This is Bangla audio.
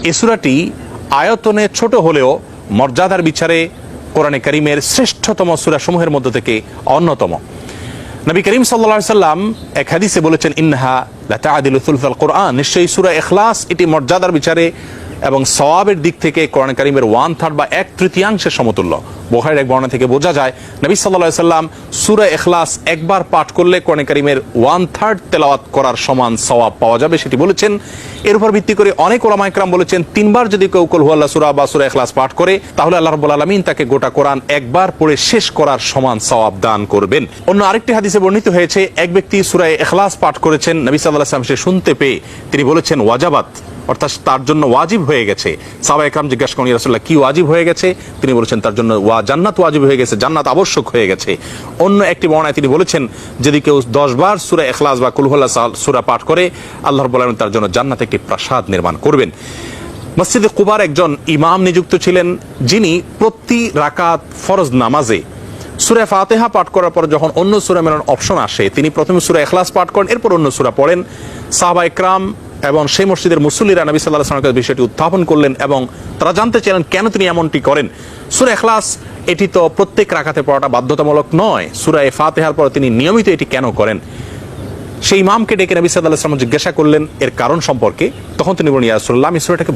এই সূরাটি আয়তনে ছোট হলেও মর্যাদার বিচারে কোরআনে কারীমের শ্রেষ্ঠতম সূরাসমূহের মধ্য থেকে অন্যতম। নবী করিম সাল্লাল্লাহু আলাইহি সাল্লাম এক হাদিসে বলেছেন, ইন্নাহা লাতাআদিলু সুলসাল কোরআন, নিশ্চয়ই সূরা ইখলাস এটি মর্যাদার বিচারে এবং সওয়াবের দিক থেকে কোরআন কারীমের 1/3 বা 1/3 সমতুল্য। বুখারীর এক বর্ণনা থেকে বোঝা যায় নবী সাল্লাল্লাহু আলাইহি সাল্লাম সূরা ইখলাস একবার পাঠ করলে কোরআন কারীমের 1/3 তেলাওয়াত করার সমান সওয়াব পাওয়া যাবে, সেটি বলেছেন। এর উপর ভিত্তি করে অনেক উলামা ইকরাম বলেছেন, 3 বার যদি কেউ কুল হুয়াল্লাহ সূরা বা সূরা ইখলাস পাঠ করে তাহলে আল্লাহ রাব্বুল আলামিন তাকে গোটা কোরআন একবার পড়ে শেষ করার সমান সওয়াব দান করবেন। অন্য আরেকটি হাদিসে বর্ণিত হয়েছে, এক ব্যক্তি সূরা ইখলাস পাঠ করেছেন, নবী সাল্লাল্লাহু আলাইহি ওয়াসাল্লাম সে শুনতে পেয়ে তিনি বলেছেন ওয়াজাবাত, অর্থাৎ তার জন্য ওয়াজিব হয়ে গেছে। সাহাবা ইকরাম জিজ্ঞাসা করেন, ইয়া রাসূলুল্লাহ কি ওয়াজিব হয়ে গেছে? তিনি বলেছেন তার জন্য জান্নাত ওয়াজিব হয়ে গেছে, জান্নাত আবশ্যক হয়ে গেছে। অন্য একটি বর্ণনায় তিনি বলেছেন, যদি কেউ 10 বার সূরা ইখলাস বা কুল হুয়াল্লাহ সূরা পাঠ করে আল্লাহ রাব্বুল আলামিন তার জন্য জান্নাতে একটি প্রাসাদ নির্মাণ করবেন। মসজিদে কুবার একজন ইমাম নিযুক্ত ছিলেন, যিনি প্রতি রাকাত ফরজ নামাজে সূরা ফাতিহা পাঠ করার পর যখন অন্য সূরা মেলানোর অপশন আসে তিনি প্রথমে সূরা ইখলাস পাঠ করেন, এরপর অন্য সূরা পড়েন। সাহাবা ইকরাম এবং সেই মসজিদের মুসল্লিরা নবী সাল্লাল্লাহু আলাইহি ওয়াসাল্লামের বিষয়টি উত্থাপন করলেন এবং তারা জানতে চাইলেন কেন তিনি এমনটি করেন। সূরা ইখলাস এটি তো প্রত্যেক রাকাতে পড়াটা বাধ্যতামূলক নয়, সূরা ফাতিহার পর তিনি নিয়মিত এটি কেন করেন? সেই ইমামকে ডেকে নবী সাল্লাল্লাহু আলাইহি ওয়াসাল্লাম জিজ্ঞাসা করলেন এর কারণ সম্পর্কে। তখন তিনি বলেন, ইয়া রাসূলুল্লাহ, আমি সূরাটাকে